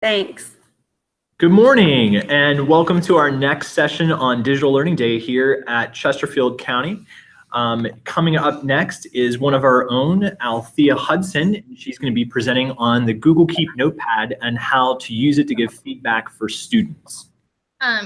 Thanks. Good morning and welcome to our next session on Digital Learning Day here at Chesterfield County. Coming up next is one of our own, Althea Hudson. She's going to be presenting on the Google Keep Notepad and how to use it to give feedback for students.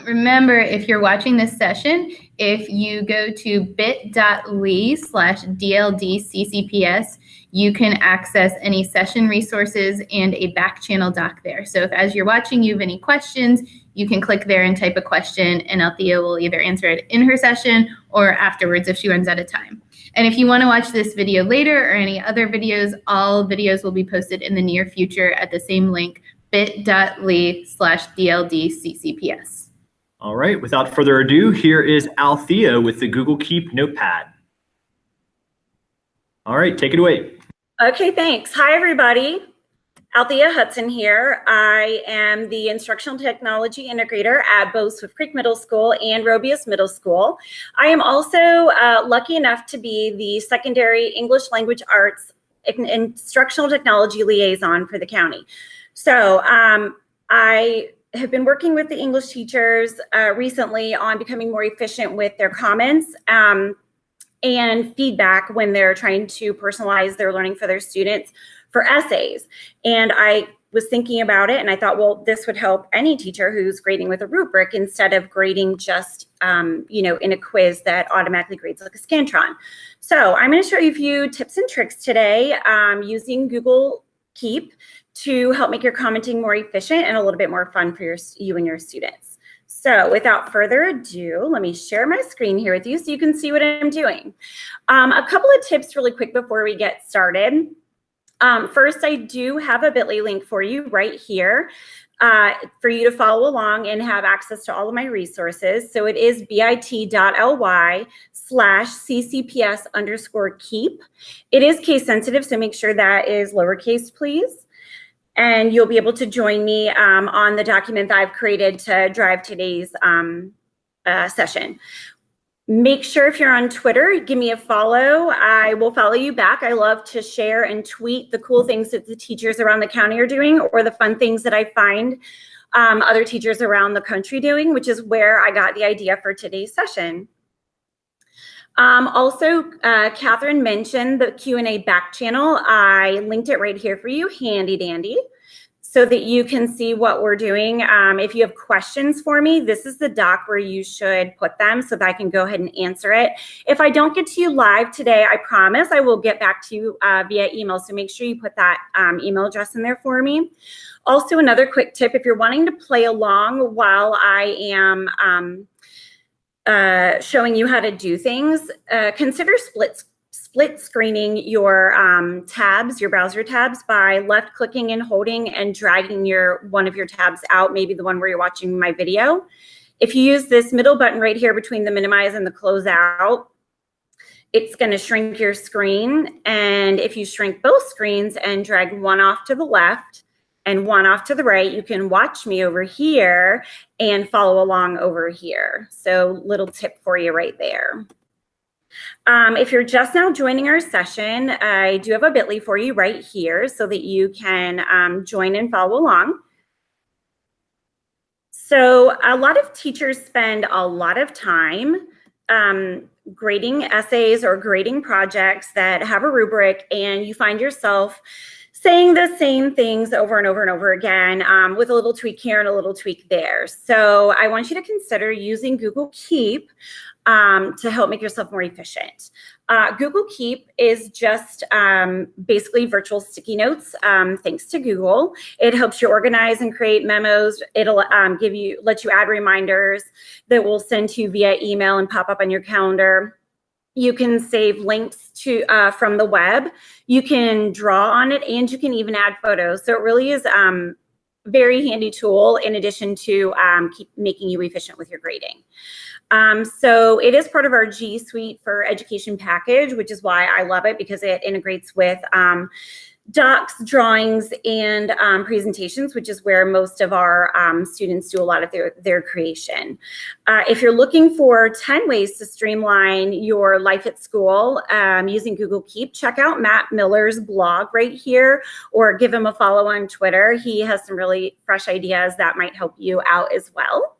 Remember, if you're watching this session, if you go to bit.ly/DLDCCPS, you can access any session resources and a back channel doc there. So if as you're watching you have any questions, you can click there and type a question, and Althea will either answer it in her session or afterwards if she runs out of time. And if you want to watch this video later or any other videos, all videos will be posted in the near future at the same link, bit.ly/DLDCCPS. All right, without further ado, here is Althea with the Google Keep Notepad. All right, take it away. Okay, thanks. Hi, everybody. Althea Hudson here. I am the Instructional Technology Integrator at both Swift Creek Middle School and Robius Middle School. I am also lucky enough to be the Secondary English Language Arts Instructional Technology Liaison for the county. So I have been working with the English teachers recently on becoming more efficient with their comments and feedback when they're trying to personalize their learning for their students for essays. And I was thinking about it and I thought, well, this would help any teacher who's grading with a rubric instead of grading just, in a quiz that automatically grades like a Scantron. So I'm going to show you a few tips and tricks today using Google Keep to help make your commenting more efficient and a little bit more fun for you and your students. So without further ado, let me share my screen here with you so you can see what I'm doing. A couple of tips really quick before we get started. First, I do have a bit.ly link for you right here for you to follow along and have access to all of my resources. So it is bit.ly/ccps_keep. It is case sensitive, so make sure that is lowercase, please. And you'll be able to join me on the document that I've created to drive today's session. Make sure if you're on Twitter, give me a follow. I will follow you back. I love to share and tweet the cool things that the teachers around the county are doing or the fun things that I find other teachers around the country doing, which is where I got the idea for today's session. Also, Catherine mentioned the Q&A back channel. I linked it right here for you, handy dandy, so that you can see what we're doing. If you have questions for me, this is the doc where you should put them so that I can go ahead and answer it. If I don't get to you live today, I promise I will get back to you via email. So make sure you put that email address in there for me. Also, another quick tip, if you're wanting to play along while I am showing you how to do things, consider split screening your tabs, your browser tabs, by left clicking and holding and dragging one of your tabs out, maybe the one where you're watching my video. If you use this middle button right here between the minimize and the close out, it's going to shrink your screen. And if you shrink both screens and drag one off to the left and one off to the right, you can watch me over here and follow along over here. So little tip for you right there. If you're just now joining our session, I do have a bit.ly for you right here so that you can join and follow along. So a lot of teachers spend a lot of time grading essays or grading projects that have a rubric, and you find yourself saying the same things over and over and over again with a little tweak here and a little tweak there. So I want you to consider using Google Keep to help make yourself more efficient. Google Keep is just basically virtual sticky notes, thanks to Google. It helps you organize and create memos. It'll let you add reminders that will send to you via email and pop up on your calendar. You can save links to from the web. You can draw on it, and you can even add photos. So it really is a very handy tool in addition to keep making you efficient with your grading. So it is part of our G Suite for Education package, which is why I love it, because it integrates with docs, drawings, and presentations, which is where most of our students do a lot of their creation. If you're looking for 10 ways to streamline your life at school using Google Keep, check out Matt Miller's blog right here, or give him a follow on Twitter. He has some really fresh ideas that might help you out as well.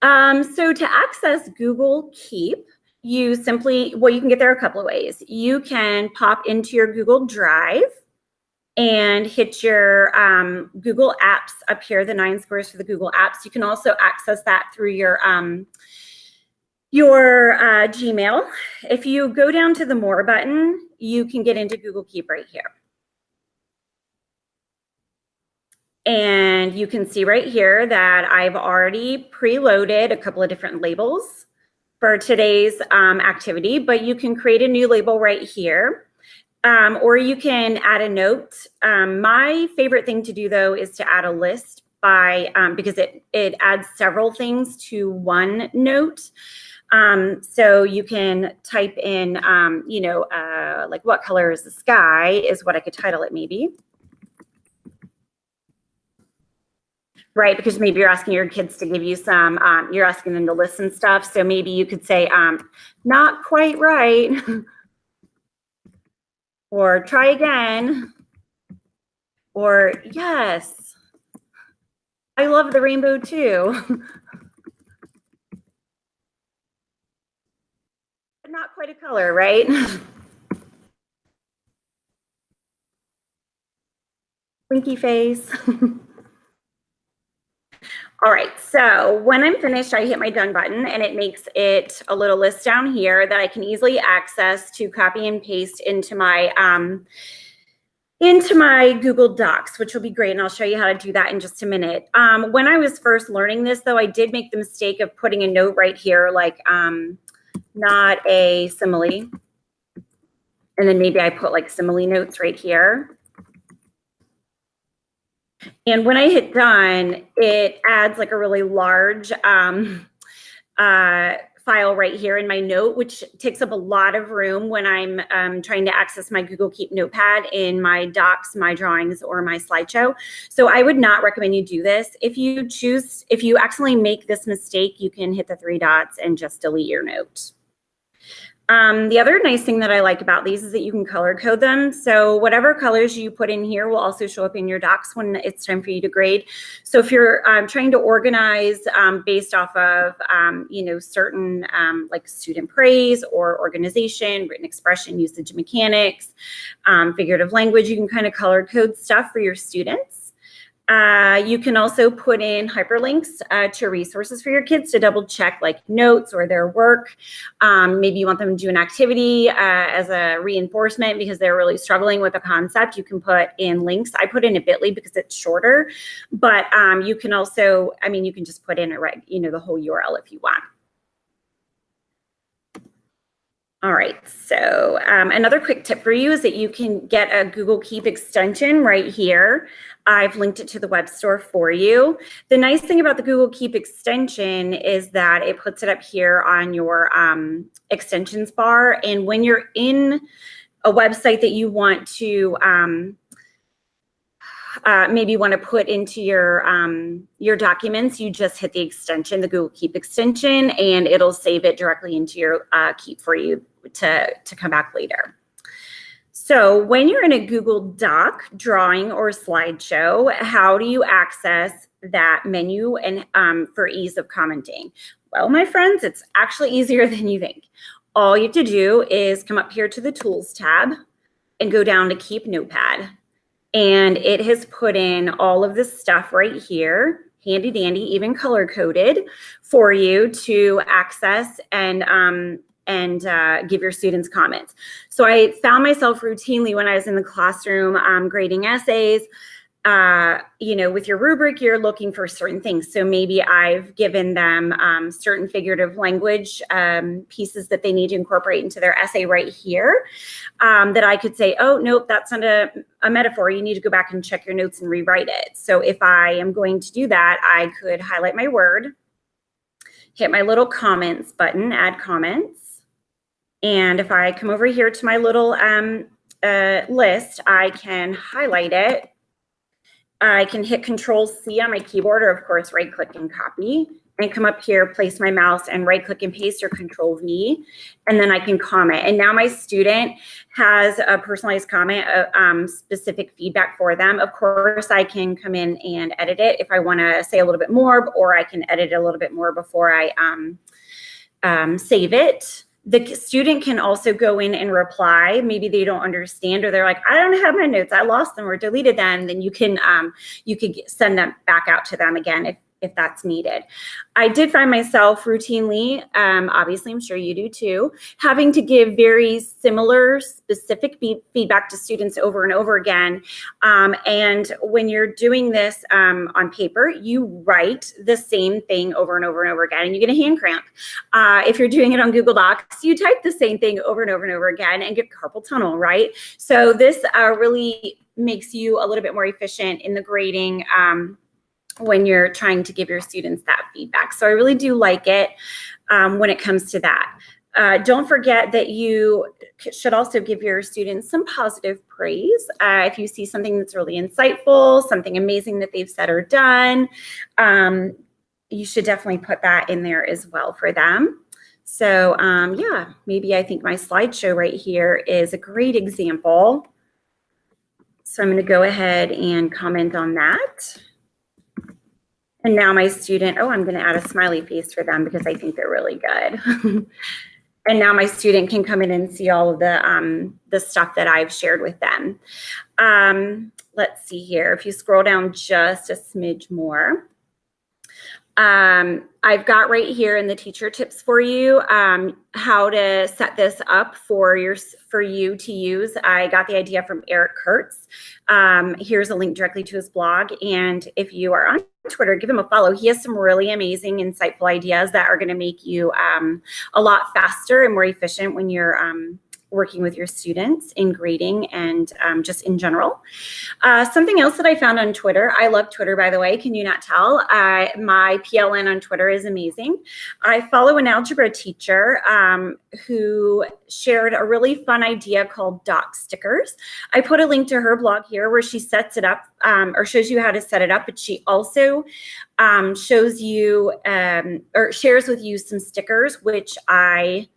So to access Google Keep, you can get there a couple of ways. You can pop into your Google Drive and hit your Google Apps up here, the 9 squares for the Google Apps. You can also access that through your Gmail. If you go down to the More button, you can get into Google Keep right here. And you can see right here that I've already preloaded a couple of different labels for today's activity, but you can create a new label right here, or you can add a note. My favorite thing to do though is to add a list because it adds several things to one note. So you can type in, like what color is the sky is what I could title it maybe. Right, because maybe you're asking your kids to give you some, you're asking them to list some stuff. So maybe you could say, not quite right, or try again, or yes, I love the rainbow too. But not quite a color, right? Winky face. All right, so when I'm finished, I hit my done button and it makes it a little list down here that I can easily access to copy and paste into my Google Docs, which will be great. And I'll show you how to do that in just a minute. When I was first learning this though, I did make the mistake of putting a note right here, like not a simile. And then maybe I put like simile notes right here. And when I hit done, it adds like a really large file right here in my note, which takes up a lot of room when I'm trying to access my Google Keep Notepad in my docs, my drawings, or my slideshow. So I would not recommend you do this. If you accidentally make this mistake, you can hit the 3 dots and just delete your note. The other nice thing that I like about these is that you can color code them. So whatever colors you put in here will also show up in your docs when it's time for you to grade. So if you're trying to organize based off of, certain like student praise or organization, written expression, usage of mechanics, figurative language, you can kind of color code stuff for your students. You can also put in hyperlinks to resources for your kids to double check like notes or their work. Maybe you want them to do an activity as a reinforcement because they're really struggling with a concept. You can put in links. I put in a bit.ly because it's shorter, but you can also, you can just put in the whole URL if you want. All right, so another quick tip for you is that you can get a Google Keep extension right here. I've linked it to the web store for you. The nice thing about the Google Keep extension is that it puts it up here on your extensions bar. And when you're in a website that you want to maybe want to put into your documents, you just hit the extension, the Google Keep extension, and it'll save it directly into your Keep for you to come back later. So when you're in a Google Doc, drawing, or slideshow, how do you access that menu and for ease of commenting? Well, my friends, it's actually easier than you think. All you have to do is come up here to the Tools tab and go down to Keep Notepad. And it has put in all of this stuff right here, handy dandy, even color coded for you to access and give your students comments. So I found myself routinely when I was in the classroom grading essays, with your rubric, you're looking for certain things. So maybe I've given them certain figurative language pieces that they need to incorporate into their essay right here that I could say, oh, nope, that's not a metaphor. You need to go back and check your notes and rewrite it. So if I am going to do that, I could highlight my word, hit my little comments button, add comments. And if I come over here to my little list, I can highlight it. I can hit Control-C on my keyboard, or of course, right-click and copy, and come up here, place my mouse, and right-click and paste, or Control-V, and then I can comment. And now my student has a personalized comment, specific feedback for them. Of course, I can come in and edit it if I want to say a little bit more, or I can edit it a little bit more before I save it. The student can also go in and reply. Maybe they don't understand, or they're like, I don't have my notes, I lost them or deleted them. Then you can send them back out to them again if that's needed. I did find myself routinely, obviously I'm sure you do too, having to give very similar specific feedback to students over and over again. And when you're doing this on paper, you write the same thing over and over and over again, and you get a hand cramp. If you're doing it on Google Docs, you type the same thing over and over and over again and get carpal tunnel, right? So this really makes you a little bit more efficient in the grading when you're trying to give your students that feedback. So I really do like it when it comes to that. Don't forget that you should also give your students some positive praise. If you see something that's really insightful, something amazing that they've said or done, you should definitely put that in there as well for them. So yeah, maybe I think my slideshow right here is a great example. So I'm going to go ahead and comment on that. And now my student, I'm going to add a smiley face for them because I think they're really good. And now my student can come in and see all of the stuff that I've shared with them. Let's see here. If you scroll down just a smidge more, I've got right here in the teacher tips for you how to set this up for you to use. I got the idea from Eric Kurtz. Here's a link directly to his blog. And if you are on Twitter, give him a follow. He has some really amazing, insightful ideas that are going to make you a lot faster and more efficient when you're working with your students in grading and just in general. Something else that I found on Twitter, I love Twitter, by the way, can you not tell? My PLN on Twitter is amazing. I follow an algebra teacher who shared a really fun idea called doc stickers. I put a link to her blog here where she sets it up or shows you how to set it up, but she also shows you or shares with you some stickers, which I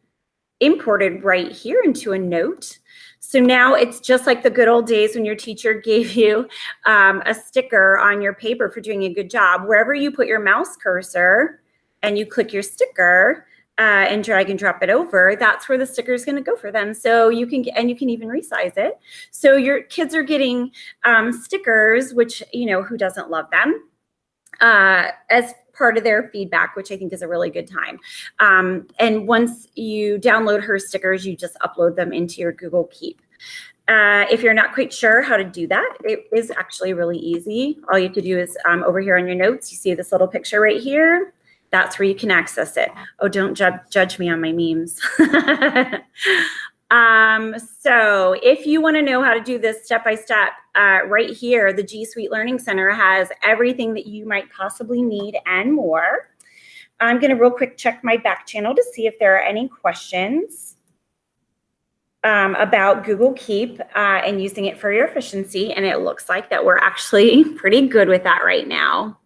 imported right here into a note. So now it's just like the good old days when your teacher gave you a sticker on your paper for doing a good job. Wherever you put your mouse cursor and you click your sticker and drag and drop it over, that's where the sticker is going to go for them. So you can even resize it. So your kids are getting stickers, which, you know, who doesn't love them, as part of their feedback, which I think is a really good time. And once you download her stickers, you just upload them into your Google Keep. If you're not quite sure how to do that, it is actually really easy. All you have to do is over here on your notes, you see this little picture right here. That's where you can access it. Oh, don't judge me on my memes. So if you want to know how to do this step-by-step, right here, the G Suite Learning Center has everything that you might possibly need and more. I'm going to real quick check my back channel to see if there are any questions about Google Keep and using it for your efficiency. And it looks like that we're actually pretty good with that right now.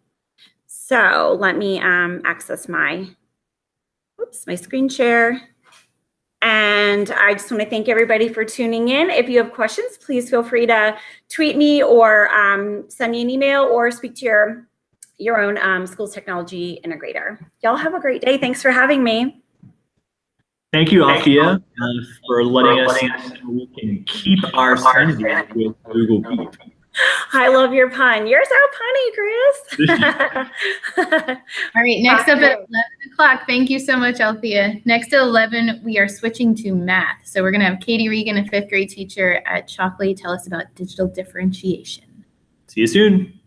So let me access my screen share. And I just want to thank everybody for tuning in. If you have questions, please feel free to tweet me or send me an email or speak to your own school's technology integrator. Y'all have a great day. Thanks for having me. Thank you, Althea, for letting us know we can keep our sanity with Google Keep. I love your pun. You're so punny, Chris. All right, next up at 11 o'clock. Thank you so much, Althea. Next at 11, we are switching to math. So we're going to have Katie Regan, a 5th grade teacher at Shockley, tell us about digital differentiation. See you soon.